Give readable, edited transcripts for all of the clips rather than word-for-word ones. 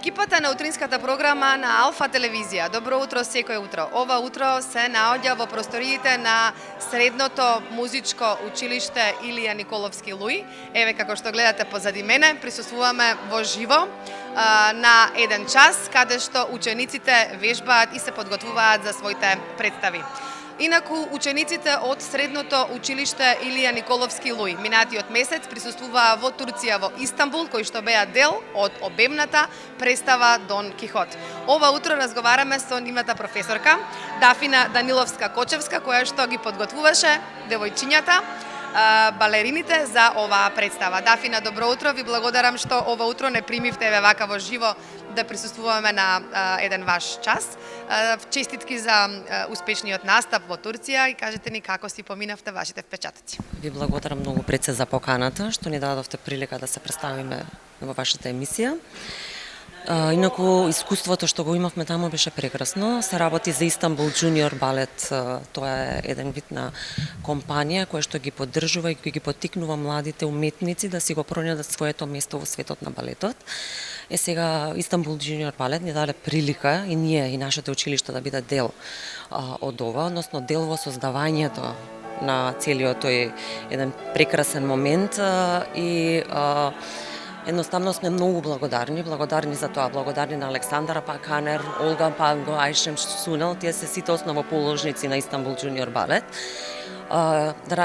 Екипата на утринската програма на Алфа телевизија. Добро утро секој утро. Ова утро се наоѓа во просториите на Средното музичко училиште Илија Николовски Луи. Еве како што гледате позади мене, присуствуваме во живо на еден час каде што учениците вежбаат и се подготвуваат за своите представи. Инаку, учениците од Средното училиште Илија Николовски Луи минатиот месец присуствуваа во Турција, во Истанбул, кој што беа дел од обемната представа Дон Кихот. Ова утро разговараме со нивната професорка Дафина Даниловска-Кочевска, која што ги подготвуваше девојчињата, балерините за оваа представа. Дафина, добро утро, ви благодарам што ова утро не примивте вака во живо да присуствуваме на еден ваш час. Честитки за успешниот настап во Турција и кажете ни како си поминавте вашите впечатоци. Ви благодарам многу пред се за поканата, што ни дадовте прилика да се представиме во вашата емисија. Инаку, искуството што го имавме таму беше прекрасно. Се работи за Истанбул Junior Балет. Тоа е еден вид на компанија која што ги поддржува и кој ги поттикнува младите уметници да си го пронајдат своето место во светот на балетот. Сега Истанбул Junior Балет ни даде прилика и ние и нашите училишта да биде дел од ова, односно дел во создавањето на целиот тој еден прекрасен момент и едноставно сме многу благодарни за тоа, благодарни на Александра Паканер, Олга Панго, Ајшем Сунел, тие се сите основоположници на Истанбул Junior Балет.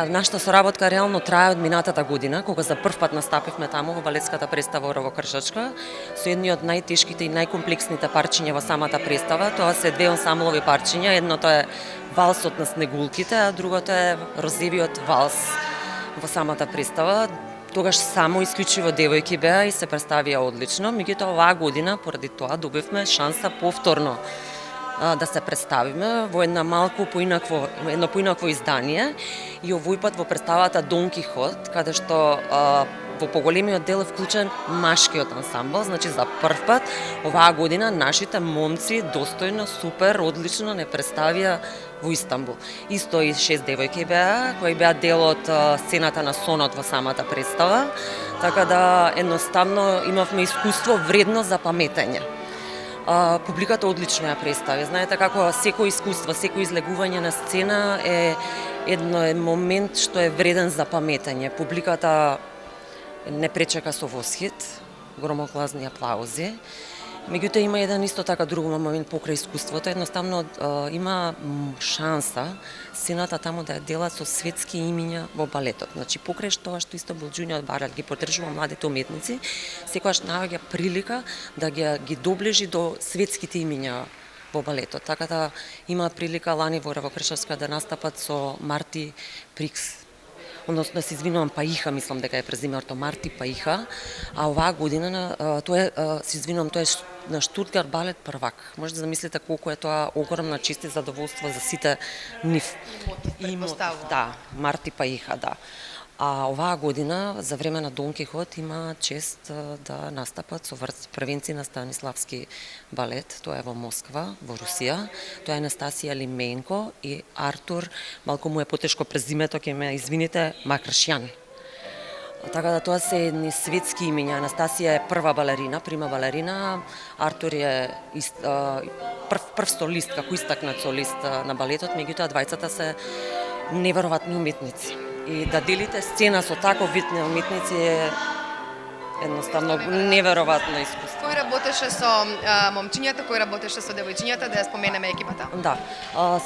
Нашата соработка реално трае од минатата година, кога за прв пат настапивме таму во балетската представа во Кршачка, со едни од најтешките и најкомплексните парчиња во самата представа. Тоа се две ансамблови парчиња, едното е валсот на снегулките, а другото е розевиот валс во самата представа. Тогаш само исклучиво девојки беа и се представија одлично, меѓутоа оваа година поради тоа добивме шанса повторно да се представиме во едно поинакво издание и овој пат во представата Дон Кихот, каде што во поголемиот дел е вклучен машкиот ансамбл, значи за прв пат оваа година нашите момци достојно, супер, одлично не представија во Истанбул. Исто и 6 девојки беа, кои беа дел од сцената на сонот во самата представа, така да едноставно имавме искуство вредно за паметење. Публиката одлично ја представи. Знаете како секој искуство, секој излегување на сцена е еден момент што е вреден за паметење. Публиката не пречека со восхит, громогласни аплаузи. Меѓутоа има еден исто така друг момент покрај искуството, едноставно има шанса сцената таму да ја делат со светски имиња во балетот. Значи покрај тоа што Истанбул Junior Балет ги поддржува младите уметници, секогаш наоѓа прилика да ги доближи до светските имиња во балетот. Така да има прилика лани во Кршачка да настапат со Марти Прикс. Односно, се извинувам, Паиха, мислам дека е презимето Марти Паиха, а оваа година тоа е, се извинувам, тоа е на Штутгарт Балет првак. Можете да замислите колку е тоа огромна чест и задоволство за сите нив. Да, Марти Паиха, да. А оваа година, за време на Дон Кихот, има чест да настапат со првенци на Станиславски балет, тоа е во Москва, во Русија. Тоа е Анастасија Лименко и Артур, малку му е потешко презимето, ќе ме извините, Макршјан. Така да тоа се едни светски имиња. Анастасија е прва балерина, прима балерина, Артур е прв солист, како истакнат солист на балетот, меѓутоа двајцата се неверојатни уметници. И да делите сцена со таков вид на уметници е едноставно неверојатно искуство. Кој работеше со момчињата, кој работеше со девојчињата, да ја споменеме екипата? Да,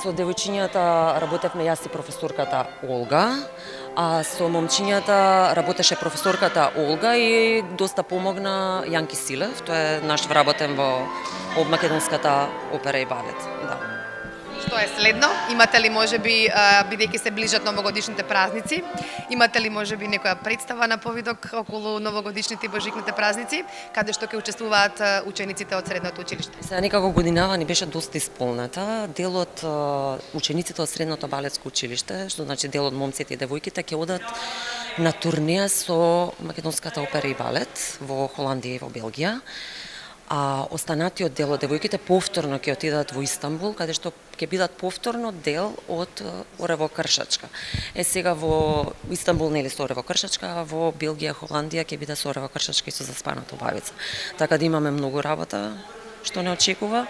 со девојчињата работевме јас и професорката Олга, а со момчињата работеше професорката Олга и доста помогна Јанки Силев, тоа е наш вработен во Македонската опера и балет. Да. Што е следно? Имате ли можеби, бидејќи се ближат новогодишните празници, имате ли можеби некоја представа на повидок околу новогодишните и божикните празници, каде што ќе учествуваат учениците од Средното училиште? Сега некако годинава ни беше доста исполнета. Дел од учениците од Средното балетско училиште, што значи дел од момците и девојките, ќе одат на турнеја со Македонската опера и балет во Холандија и во Белгија. а останатиот дел од девојките повторно ќе отидат во Истанбул, каде што ќе бидат повторно дел од Орево Кршачка. Сега во Истанбул нели со Орево Кршачка, а во Белгија, Холандија ќе биде со Орево Кршачка и со Заспаната убавица. Така да имаме многу работа што не очекува.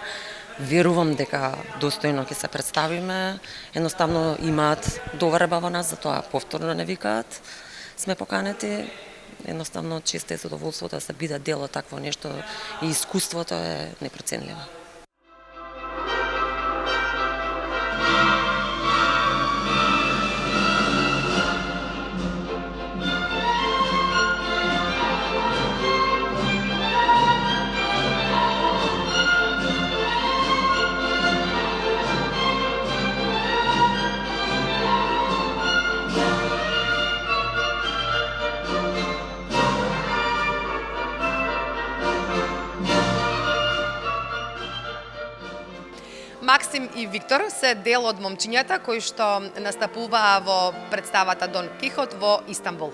Верувам дека достојно ќе се представиме. Едноставно имаат довареба во нас, затоа повторно не викаат. Сме поканети. Едноставно чест е задоволство да се биде дел од такво нешто и искуството е непроценливо. Максим и Виктор се дел од момчињата кои што настапуваа во представата Дон Кихот во Истанбул.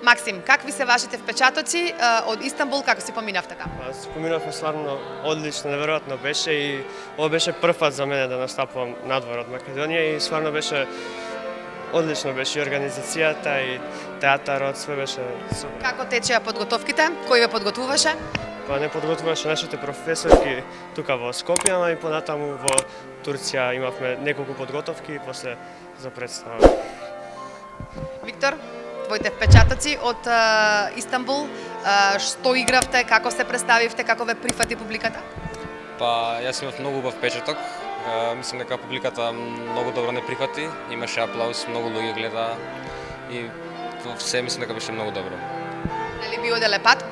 Максим, какви се вашите впечатоци од Истанбул, како си поминавте таму? Си поминавме стварно одлично, неверојатно беше и ова беше прв пат за мене да настапувам надвор од Македонија и стварно беше одлично беше и организацијата и театарот, све беше супер. Како течеа подготовките? Кој ве подготвуваше? Па не подготвуваше нашите професорки тука во Скопје, ама и понатаму во Турција имавме неколку подготовки и после за представа. Виктор, твоите впечатоци од Истанбул, што игравте, како се представивте, како ве прифати публиката? Па, јас имав многу убав впечаток. Мислам дека публиката многу добро не прифати, имаше аплауз, многу луѓе гледа и се мислам дека беше многу добро. Нели би оделе пат?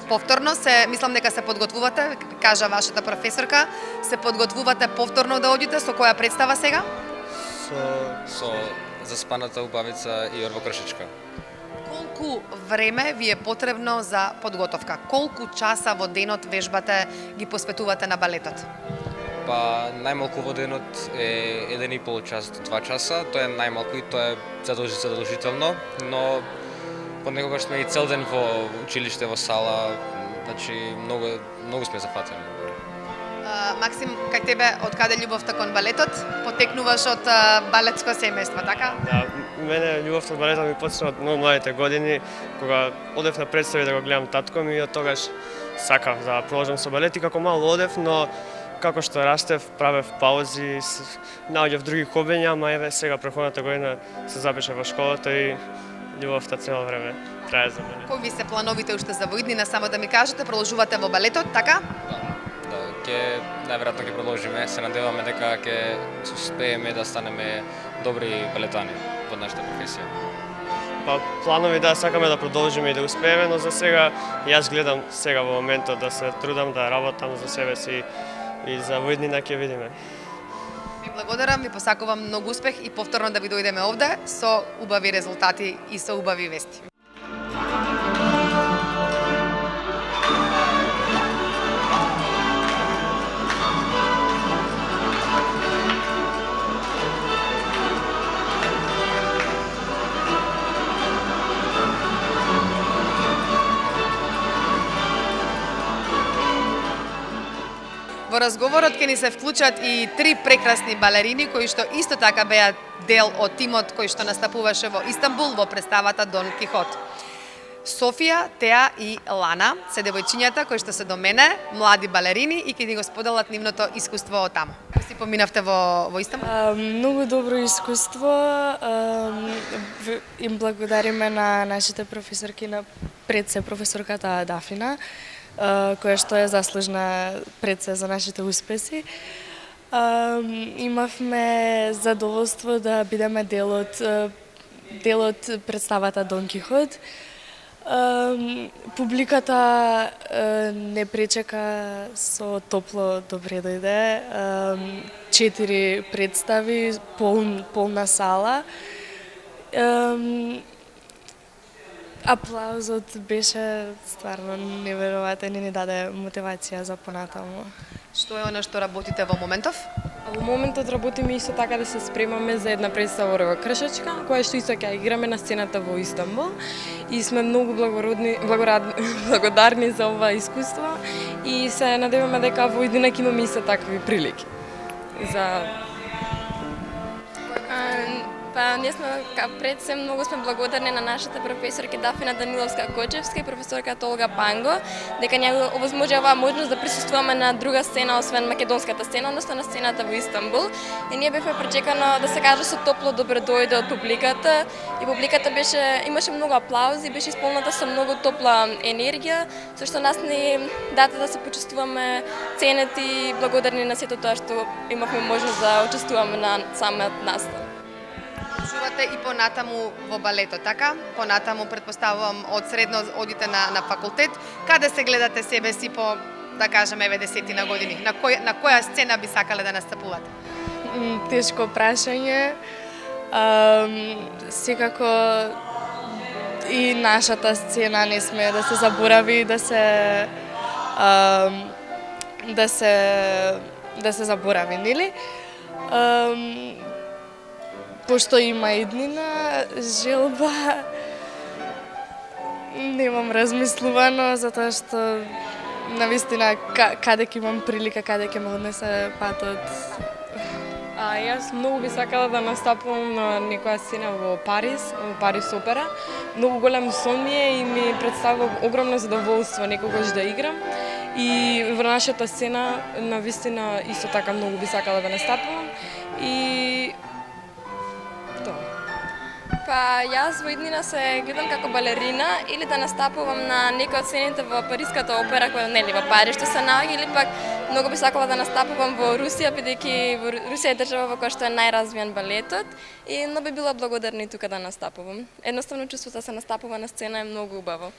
Повторно се, мислам дека се подготвувате, кажа вашата професорка, се подготвувате повторно да одите, со која представа сега? Со Заспаната убавица и Орево Кршачка. Колку време ви е потребно за подготовка? Колку часа во денот вежбате, ги посветувате на балетот? Па, најмалку во денот е 1,5 час до 2 часа, тоа е најмалку и тоа е задолжително, но понекогаш сме и цел ден во училиште, во сала, значи многу сме зафатени. Максим, кај тебе, од каде љубовта кон балетот? Потекнуваш од балетско семејство, така? Да, мене љубовта од балетот ми почна од многу младите години, кога одев на представи да го гледам татко ми и од тогаш сакав да продолжам со балет и како мал одев, но како што растев, правев паузи, наоѓав други хобења, ама еве сега преходната година се запиша во школата и љубовта цело време трае за мене. Кои ви се плановите уште за во иднина, само да ми кажете, продолжувате во балетот, така? Да, ќе најверојатно ќе продолжиме, се надеваме дека ќе успееме да станеме добри балетани во нашата професија. Па планови да сакаме да продолжиме и да успееме, но за сега јас гледам сега во моментот да се трудам да работам за себе си и за во иднина ќе видиме. Ви благодарам, ви посакувам многу успех и повторно да ви дојдеме овде со убави резултати и со убави вести. Во разговорот ќе ни се вклучат и 3 прекрасни балерини кои што исто така беа дел од тимот кој што настапуваше во Истанбул во представата Дон Кихот. Софија, Теа и Лана се девојчињата кои што се до мене, млади балерини и ќе ни го споделат нивното искуство од таму. Како си поминавте во Истанбул? Многу добро искуство. Им благодариме на нашите професорки, на пред се професорката Дафина, која што е заслужна пред се за нашите успеси. Имавме задоволство да бидеме дел од представата Дон Кихот. Публиката не пречека со топло добре дојде. 4 представи, полна сала. Аплаузот беше стварно неверојатен и ни даде мотивација за понатаму. Што е она што работите во моментов? Во моментот работиме исто така да се спремаме за една представа во Кршачка, која што исто ќе играме на сцената во Истанбул и сме многу благодарни за ова искуство и се надеваме дека во иднина ќе имаме исто такви прилики. Па ние сме пред се многу сме благодарни на нашата професорка Дафина Даниловска-Кочевска и професорката Олга Панго, дека ни овозможи оваа можност да присуствуваме на друга сцена освен македонската сцена, односно на сцената во Истанбул. И ние бевме пречекано да се каже со топло добро дојде од публиката и публиката имаше многу аплаузи, беше исполната со многу топла енергија, со што нас ни дата да се почувствуваме ценети и благодарни на сето тоа што имавме можност да учествуваме на самиот настан. Продолжувате и понатаму во балето, така? Понатаму, предпоставувам, од средно одите на факултет. Каде се гледате себе си по, да кажеме, 90 години? На која сцена би сакале да настапувате? Тешко прашање. Секако и нашата сцена не сме да се заборави, да се заборави, нели? Пошто има иднина, желба, немам размислувано, затоа што навистина каде ќе имам прилика, каде ќе ме однесе патот. Јас многу би сакала да настапувам на некоја сцена во Парис опера. Многу голем сон ми е и ми представува огромно задоволство некогаш да играм. И во нашата сцена навистина исто така многу би сакала да настапувам. И Па јас во иднина се гледам како балерина или да настапувам на некој од сцените во Париската опера која нели во Париж што се наоѓа, или пак многу би сакала да настапувам во Русија, бидејќи во Русија е држава во која што е најразвиен балетот и но би била благодарна и тука да настапувам. Едноставно чувството да се настапува на сцена е многу убаво.